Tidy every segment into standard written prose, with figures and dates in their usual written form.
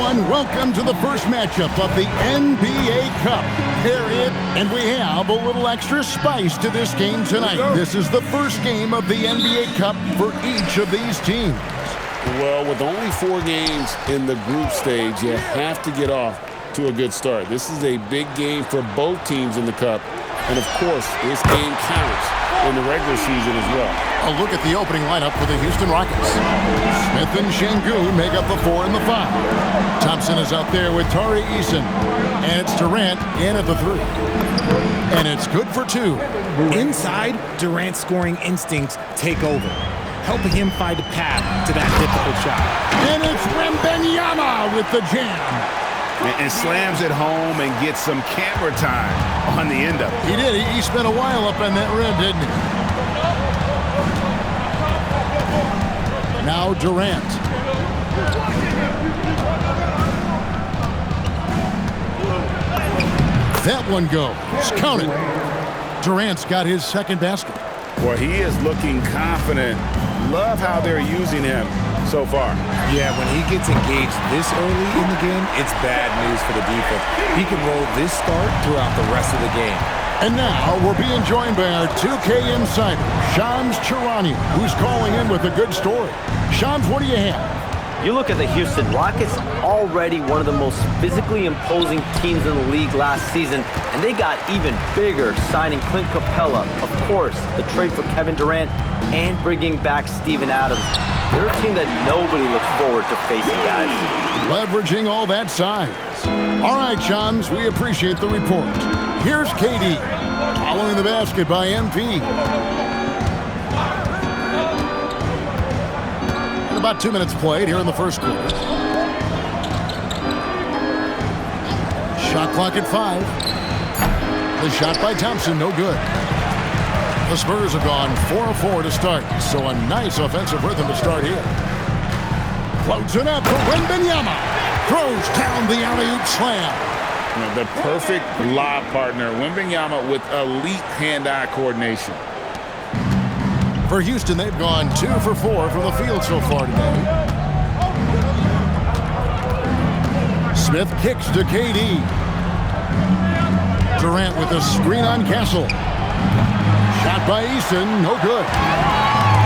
everyone. Welcome to the first matchup of the NBA Cup. Period. And we have a little extra spice to this game tonight. This is the first game of the NBA Cup for each of these teams. Well, with only 4 games in the group stage, you have to get off to a good start. This is a big game for both teams in the Cup. And, of course, this game counts in the regular season as well. A look at the opening lineup for the Houston Rockets. Smith and Şengün make up the 4 and the 5. Thompson is out there with Tari Eason. And it's Durant in at the 3. And it's good for 2. Inside, Durant's scoring instincts take over, helping him find a path to that difficult shot. And it's Wembanyama with the jam. And slams it home and gets some camera time on the end of it. He did. He spent a while up on that rim, didn't he? Now Durant. That one goes. Count it. Durant's got his second basket. Well, he is looking confident. Love how they're using him so far. Yeah, when he gets engaged this early in the game, it's bad news for the defense. He can roll this start throughout the rest of the game. And now we're being joined by our 2K insider, Shams Charania, who's calling in with a good story. Shams, what do you have? You look at the Houston Rockets, already one of the most physically imposing teams in the league last season, and they got even bigger signing Clint Capella, of course, the trade for Kevin Durant, and bringing back Steven Adams. They're a team that nobody looks forward to facing, guys. Leveraging all that size. All right, Shams, we appreciate the report. Here's KD, following the basket by MP. About 2 minutes played here in the first quarter. Shot clock at 5. The shot by Thompson, no good. The Spurs have gone 4 of 4 to start, so a nice offensive rhythm to start here. Floats it up for Wembanyama. Throws down the alley-oop slam. The perfect lob partner, Wembanyama, with elite hand-eye coordination. For Houston, they've gone 2 for 4 from the field so far today. Smith kicks to KD. Durant with a screen on Castle. Shot by Eason, no good.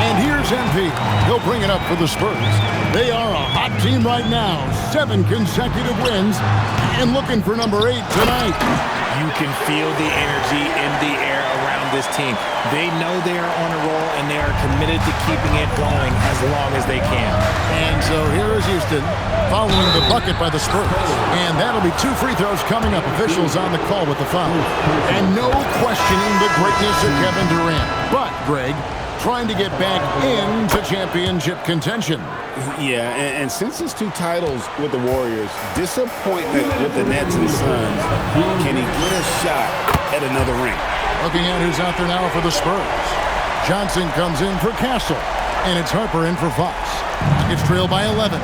And here's MP. He'll bring it up for the Spurs. They are a hot team right now. 7 consecutive wins and looking for number 8 tonight. You can feel the energy in the air around this team. They know they are on a roll, and they are committed to keeping it going as long as they can. And so here is Houston following the bucket by the Spurs. And that'll be 2 free throws coming up. Officials on the call with the foul. And no questioning the greatness of Kevin Durant. But, Greg, trying to get back into championship contention. Yeah, and since his 2 titles with the Warriors, disappointment with the Nets and Suns, can he get a shot at another ring? Looking at who's out there now for the Spurs. Johnson comes in for Castle, and it's Harper in for Fox. It's trailed by 11.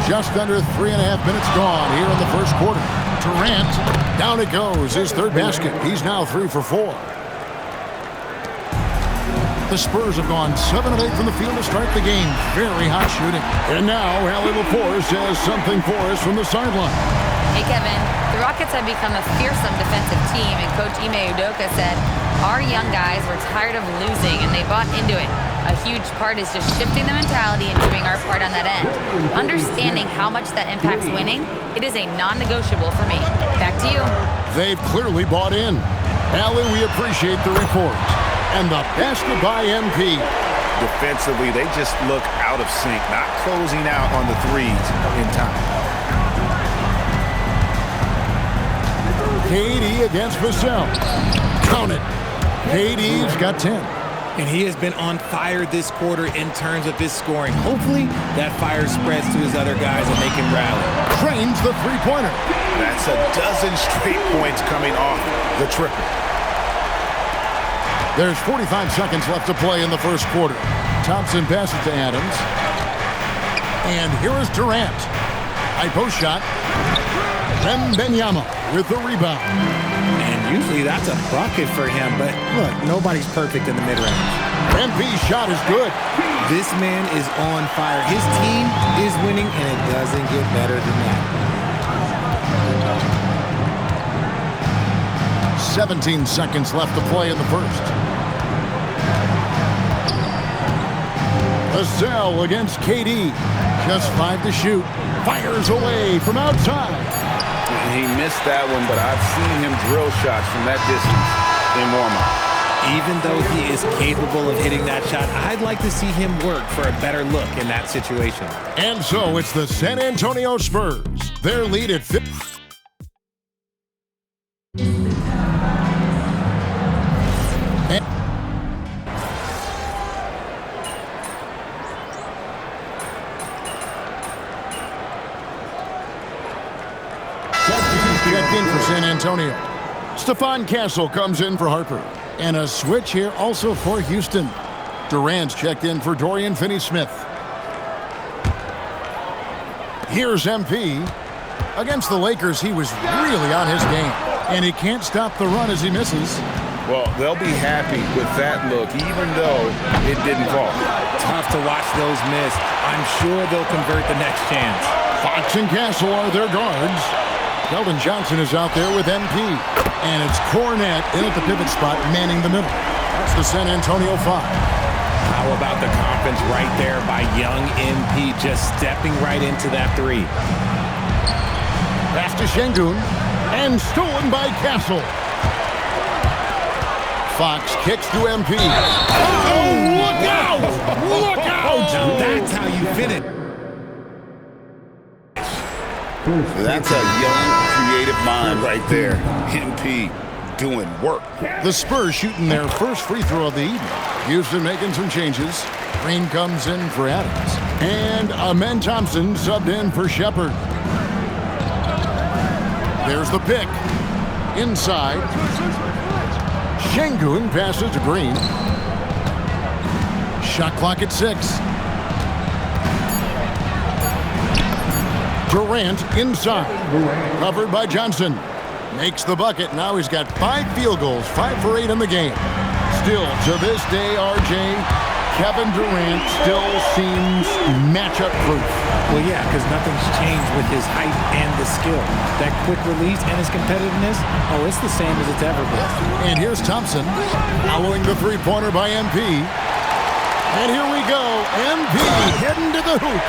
Just under 3.5 minutes gone here in the first quarter. Durant, down it goes, his 3rd basket. He's now 3 for 4. The Spurs have gone 7 of 8 from the field to start the game. Very hot shooting. And now, Allie LaForce has something for us from the sideline. Hey, Kevin. The Rockets have become a fearsome defensive team, and Coach Ime Udoka said, our young guys were tired of losing, and they bought into it. A huge part is just shifting the mentality and doing our part on that end. Understanding how much that impacts winning, it is a non-negotiable for me. Back to you. They've clearly bought in. Allie, we appreciate the report. And the basket by MP. Defensively, they just look out of sync, not closing out on the threes in time. KD against Vassell. Count it. KD's got 10. And he has been on fire this quarter in terms of his scoring. Hopefully, that fire spreads to his other guys and they can rally. Trains the three-pointer. That's a dozen straight points coming off the triple. There's 45 seconds left to play in the first quarter. Thompson passes to Adams. And here is Durant. High post shot. Wembanyama with the rebound. And usually that's a bucket for him, but look, nobody's perfect in the mid-range. MP's shot is good. This man is on fire. His team is winning, and it doesn't get better than that. 17 seconds left to play in the first. Vassell against KD. Just 5 to shoot. Fires away from outside. He missed that one, but I've seen him drill shots from that distance in warm-up. Even though he is capable of hitting that shot, I'd like to see him work for a better look in that situation. And so it's the San Antonio Spurs. Their lead at 50. Checked in for San Antonio. Stephon Castle comes in for Harper. And a switch here also for Houston. Durant's checked in for Dorian Finney-Smith. Here's MP. Against the Lakers, he was really on his game. And he can't stop the run as he misses. Well, they'll be happy with that look, even though it didn't fall. Tough to watch those miss. I'm sure they'll convert the next chance. Fox and Castle are their guards. Keldon Johnson is out there with MP. And it's Cornette in at the pivot spot, manning the middle. That's the San Antonio 5. How about the confidence right there by young MP, just stepping right into that 3. Pass to Şengün. And stolen by Castle. Fox kicks to MP. Oh, look out! Look out! Now that's how you finish. That's a young, creative mind right there. MP doing work. The Spurs shooting their first free throw of the evening. Houston making some changes. Green comes in for Adams. And Amen Thompson subbed in for Shepard. There's the pick. Inside. Şengün passes to Green. Shot clock at 6. Durant inside. Covered by Johnson. Makes the bucket. Now he's got 5 field goals, 5 for 8 in the game. Still, to this day, RJ, Kevin Durant still seems matchup proof. Well, yeah, because nothing's changed with his height and the skill. That quick release and his competitiveness, oh, it's the same as it's ever been. And here's Thompson following the three-pointer by MP. And here we go. MP heading to the hoop.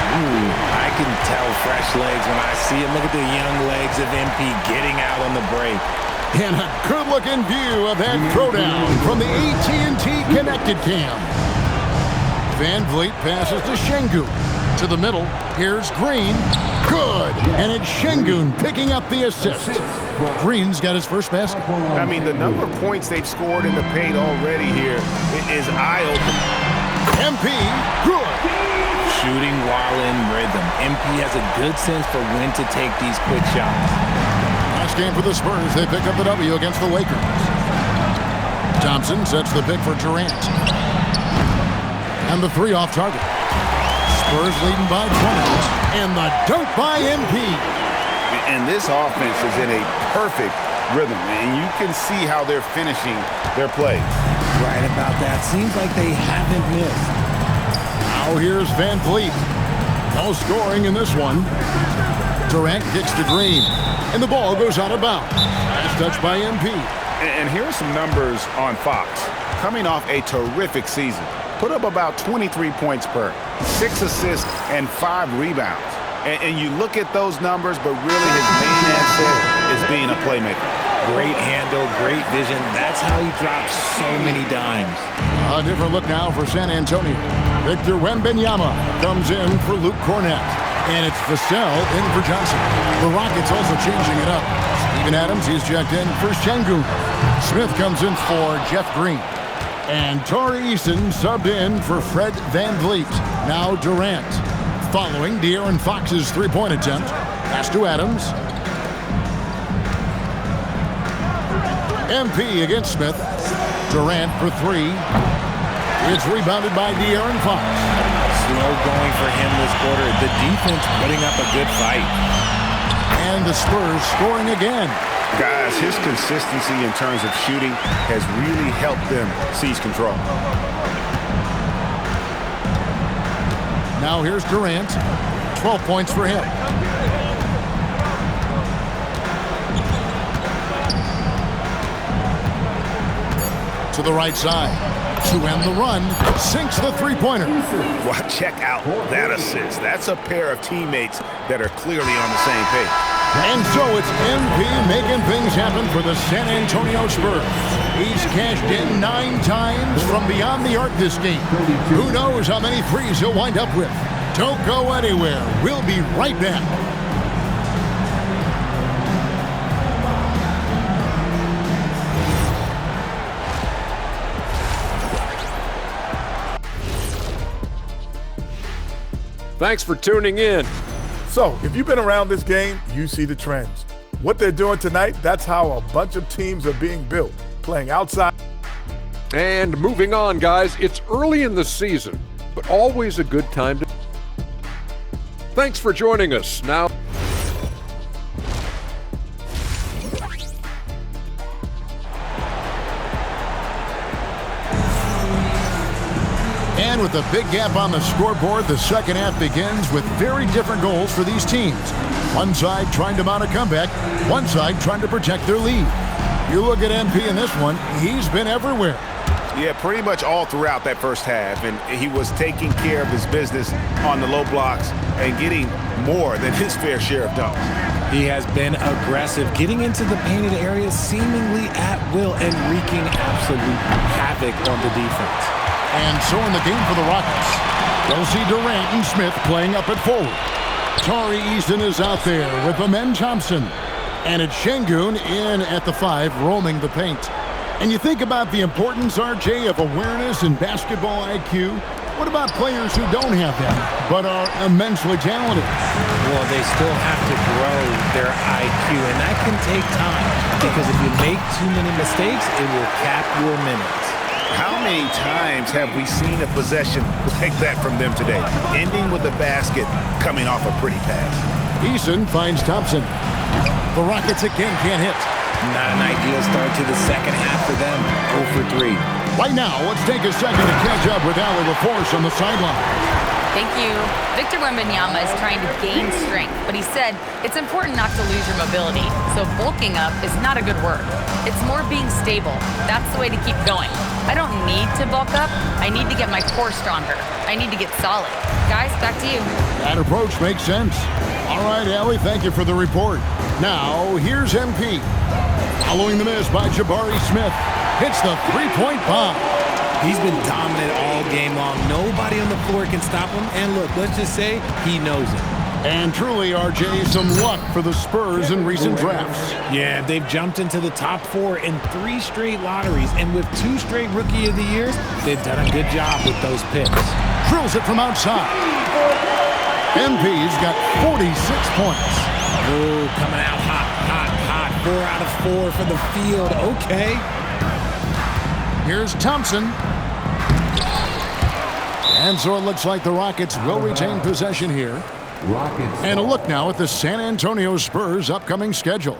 Ooh, I can tell fresh legs when I see him. Look at the young legs of MP getting out on the break. And a good-looking view of that throwdown from the AT&T Connected Cam. Van Vliet passes to Şengün. To the middle. Here's Green. Good. And it's Şengün picking up the assist. Green's got his first basket. I mean, the number of points they've scored in the paint already here is eye-opening. MP. Good. Shooting while in rhythm. MP has a good sense for when to take these quick shots. Last game for the Spurs. They pick up the W against the Lakers. Thompson sets the pick for Durant. And the 3 off target. Spurs leading by 20. And the dunk by MP. And this offense is in a perfect rhythm, and you can see how they're finishing their plays. Right about that. Seems like they haven't missed. Now here's Van Vliet. No scoring in this one. Durant kicks to Green. And the ball goes out of bounds. Nice touch by MP. And here are some numbers on Fox. Coming off a terrific season. Put up about 23 points per, 6 assists, and 5 rebounds. And you look at those numbers, but really his main asset is being a playmaker. Great handle, great vision. That's how he drops so many dimes. A different look now for San Antonio. Victor Wembanyama comes in for Luke Cornette. And it's Vassell in for Johnson. The Rockets also changing it up. Steven Adams, he's checked in for Şengün. Smith comes in for Jeff Green. And Torrey Eason subbed in for Fred Van Vliet. Now Durant. Following De'Aaron Fox's three-point attempt. Pass to Adams. MP against Smith. Durant for 3. It's rebounded by De'Aaron Fox. Slow going for him this quarter. The defense putting up a good fight. And the Spurs scoring again. Guys, his consistency in terms of shooting has really helped them seize control. Now here's Durant. 12 points for him. To the right side. To end the run. Sinks the three-pointer. Well, check out that assist. That's a pair of teammates that are clearly on the same page. And so it's MP making things happen for the San Antonio Spurs. He's cashed in 9 times from beyond the arc this game. Who knows how many threes he'll wind up with. Don't go anywhere. We'll be right back. Thanks for tuning in. So, if you've been around this game, you see the trends. What they're doing tonight, that's how a bunch of teams are being built, playing outside. And moving on, guys, it's early in the season, but always a good time to... Thanks for joining us. Now... And with a big gap on the scoreboard, the second half begins with very different goals for these teams. One side trying to mount a comeback, one side trying to protect their lead. You look at MP in this one, he's been everywhere. Yeah, pretty much all throughout that first half, and he was taking care of his business on the low blocks and getting more than his fair share of dunks. He has been aggressive, getting into the painted area seemingly at will and wreaking absolute havoc on the defense. And so in the game for the Rockets, we'll see Durant and Smith playing up at forward. Tari Easton is out there with Amen Thompson. And it's Şengün in at the 5, roaming the paint. And you think about the importance, RJ, of awareness and basketball IQ. What about players who don't have that, but are immensely talented? Well, they still have to grow their IQ, and that can take time. Because if you make too many mistakes, it will cap your minutes. How many times have we seen a possession take that from them today, ending with a basket coming off a pretty pass? Eason finds Thompson. The Rockets again can't hit. Not an ideal start to the second half for them. 0 for 3. Right now, let's take a second to catch up with Ali LaForce on the sideline. Thank you. Victor Wembanyama is trying to gain strength, but he said it's important not to lose your mobility. So bulking up is not a good word. It's more being stable. That's the way to keep going. I don't need to bulk up. I need to get my core stronger. I need to get solid. Guys, back to you. That approach makes sense. All right, Allie, thank you for the report. Now, here's MP. Following the miss by Jabari Smith. Hits the three-point bomb. He's been dominant all game long. Nobody on the floor can stop him. And look, let's just say he knows it. And truly, RJ, some luck for the Spurs in recent drafts. Yeah, they've jumped into the top 4 in 3 straight lotteries. And with 2 straight Rookie of the Years, they've done a good job with those picks. Drills it from outside. MP's got 46 points. Ooh, coming out hot. 4 out of 4 for the field. Okay. Here's Thompson. And so it looks like the Rockets will retain possession here. And a look now at the San Antonio Spurs' upcoming schedule.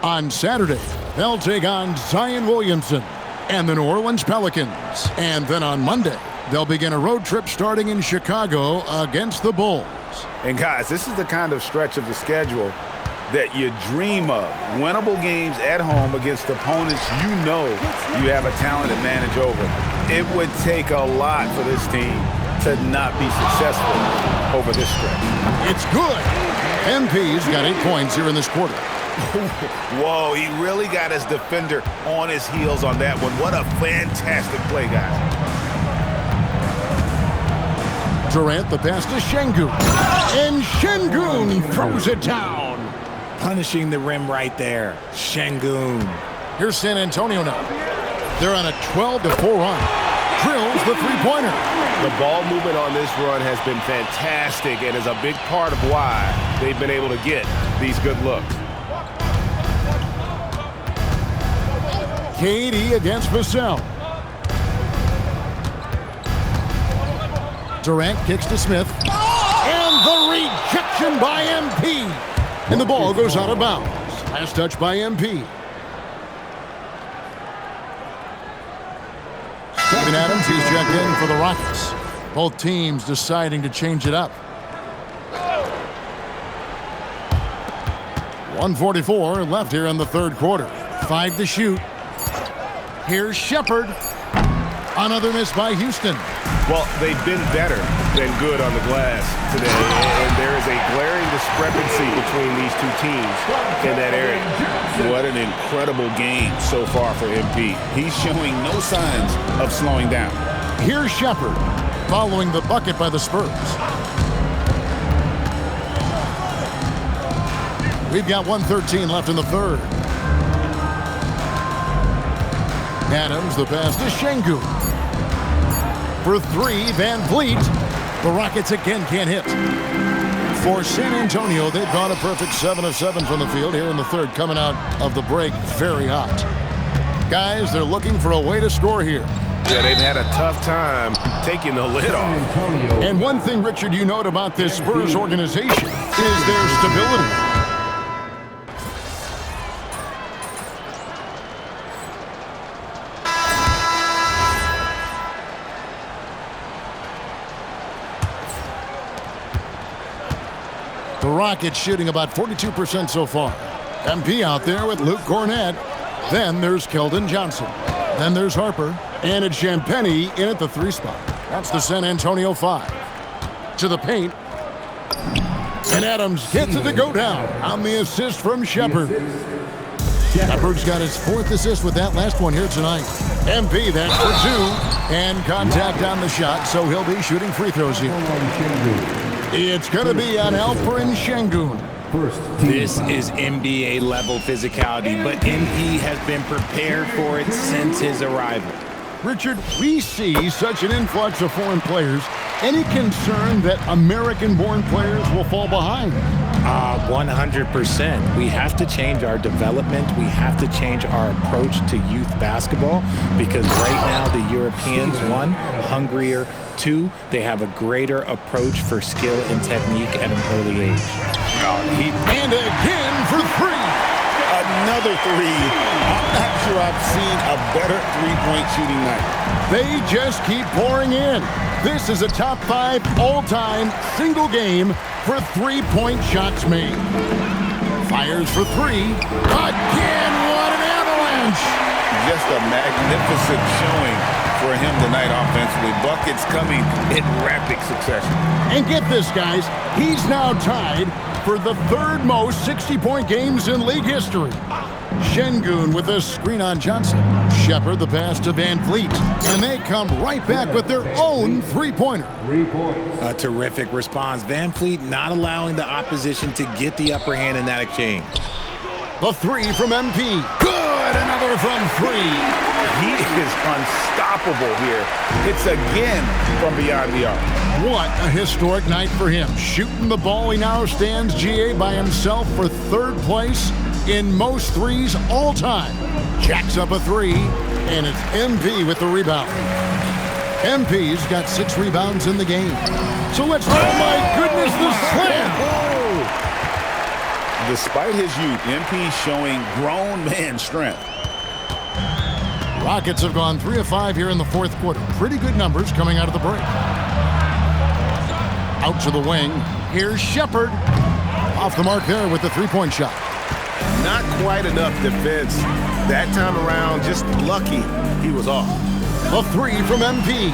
On Saturday, they'll take on Zion Williamson and the New Orleans Pelicans. And then on Monday, they'll begin a road trip starting in Chicago against the Bulls. And guys, this is the kind of stretch of the schedule that you dream of. Winnable games at home against opponents you know you have a talented advantage over. It would take a lot for this team to not be successful over this stretch. It's good. MP's got 8 points here in this quarter. Whoa, he really got his defender on his heels on that one. What a fantastic play, guys. Durant, the pass to Şengün. And Şengün throws it down. Punishing the rim right there. Şengün. Here's San Antonio now. They're on a 12-4 run. Drills the three-pointer. The ball movement on this run has been fantastic and is a big part of why they've been able to get these good looks. KD against Vassell. Durant kicks to Smith. And the rejection by MP. And the ball goes out of bounds. Last touch by MP. Steven Adams, he's checked in for the Rockets. Both teams deciding to change it up. 1:44 left here in the third quarter. 5 to shoot. Here's Shepard. Another miss by Houston. Well, they've been better than good on the glass today, and there is a glaring discrepancy between these two teams in that area. What an incredible game so far for MP. He's showing no signs of slowing down. Here's Shepard, following the bucket by the Spurs. We've got 1:13 left in the third. Adams, the pass to Şengün. For 3, Van Vliet. The Rockets again can't hit. For San Antonio, they've gone a perfect 7 of 7 from the field here in the third, coming out of the break very hot. Guys, they're looking for a way to score here. Yeah, they've had a tough time taking the lid off. And one thing, Richard, you note about this Spurs organization is their stability. The Rockets shooting about 42% so far. MP out there with Luke Cornett. Then there's Keldon Johnson. Then there's Harper. And it's Champagnie in at the 3 spot. That's the San Antonio 5. To the paint. And Adams gets it to go down on the assist from Shepard. Shepard's got his 4th assist with that last one here tonight. MP, that's for 2. And contact on the shot, so he'll be shooting free throws here. It's going to be on Alperen Şengün. This is NBA level physicality, but MP has been prepared for it since his arrival. Richard, we see such an influx of foreign players. Any concern that American-born players will fall behind? 100%. We have to change our development. We have to change our approach to youth basketball because right now the Europeans, 1, hungrier, 2, they have a greater approach for skill and technique at an early age. And again for 3. Another 3. I'm not sure I've seen a better three-point shooting night. They just keep pouring in. This is a top 5 all-time single game for 3-point shots made. Fires for 3. Again, what an avalanche! Just a magnificent showing for him tonight offensively. Buckets coming in rapid succession. And get this, guys. He's now tied for the 3rd most 60-point games in league history. Şengün with a screen on Johnson. Shepard the pass to Van Vliet. And they come right back with their own 3-pointer. A terrific response. Van Vliet not allowing the opposition to get the upper hand in that exchange. The 3 from MP. Good! Another from 3. He is unstoppable here. It's again from beyond the arc. What a historic night for him. Shooting the ball, he now stands GA by himself for 3rd place in most threes all time. Jacks up a 3, and it's MP with the rebound. MP's got 6 rebounds in the game. So let's, oh my goodness, the slam! Despite his youth, MP showing grown man strength. Rockets have gone 3 of 5 here in the 4th quarter. Pretty good numbers coming out of the break. Out to the wing. Here's Shepard. Off the mark there with the 3-point shot. Not quite enough defense that time around. Just lucky he was off. The 3 from MP.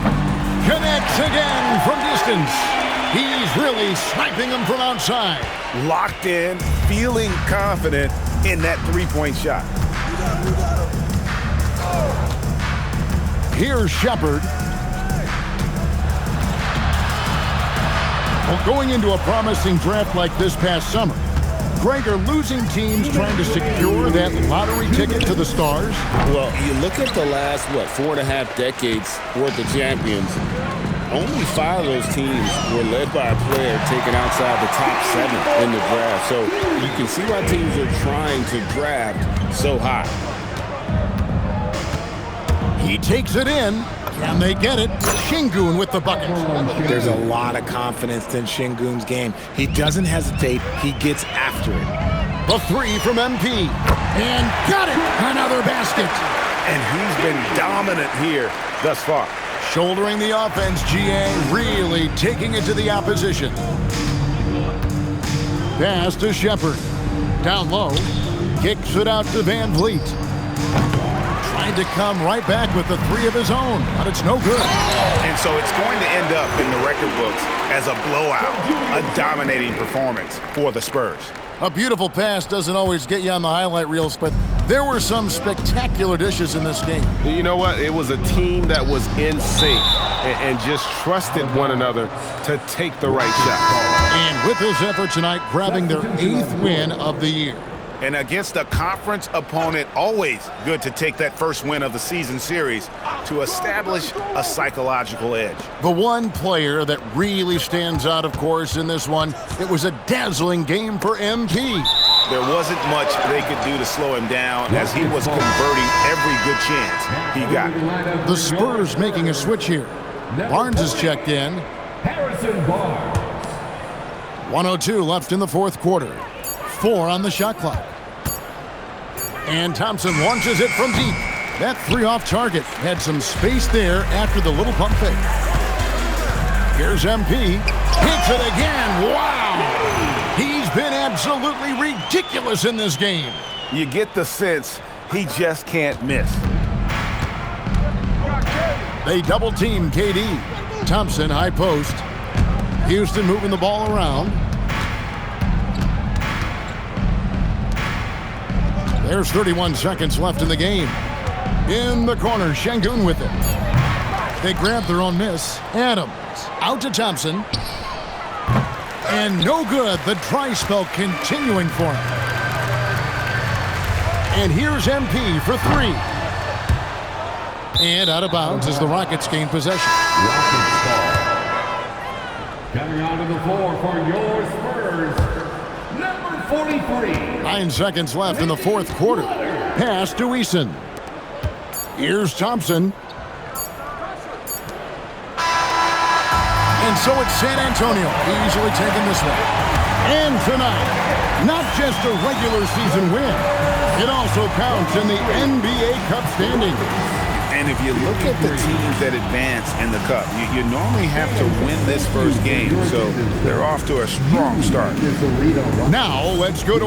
Connects again from distance. He's really sniping them from outside. Locked in, feeling confident in that 3-point shot. Here's Shepard. Well, going into a promising draft like this past summer, Greg, are losing teams trying to secure that lottery ticket to the stars? Well, you look at the last, 4.5 decades worth of champions, only 5 of those teams were led by a player taken outside the top 7 in the draft. So you can see why teams are trying to draft so high. He takes it in. Can they get it? Şengün with the bucket. There's a lot of confidence in Şengün's game. He doesn't hesitate. He gets after it. The 3 from MP. And got it! Another basket. And he's been dominant here thus far. Shouldering the offense, GA really taking it to the opposition. Pass to Shepard. Down low. Kicks it out to Van Vliet. Trying to come right back with the three of his own, but it's no good. And so it's going to end up in the record books as a blowout, a dominating performance for the Spurs. A beautiful pass doesn't always get you on the highlight reels, but there were some spectacular dishes in this game. You know what? It was a team that was in sync and just trusted one another to take the right shot. And with this effort tonight, grabbing their 8th win of the year. And against a conference opponent, always good to take that first win of the season series to establish a psychological edge. The one player that really stands out, of course, in this one, it was a dazzling game for MP. There wasn't much they could do to slow him down as he was converting every good chance he got. The Spurs making a switch here. Barnes is checked in. 1:02 left in the fourth quarter. 4 on the shot clock. And Thompson launches it from deep. That three off target had some space there after the little pump fake. Here's MP. Hits it again. Wow! He's been absolutely ridiculous in this game. You get the sense he just can't miss. They double team KD. Thompson high post. Houston moving the ball around. There's 31 seconds left in the game. In the corner, Şengün with it. They grab their own miss. Adams out to Thompson. And no good. The dry spell continuing for him. And here's MP for 3. And out of bounds as the Rockets gain possession. Coming onto the floor for your Spurs, number 43. 9 seconds left in the fourth quarter. Pass to Eason. Here's Thompson. And so it's San Antonio easily taking this one. And tonight, not just a regular season win, it also counts in the NBA Cup standings. And if you look at the teams that advance in the Cup, you normally have to win this first game, so they're off to a strong start. Now let's go to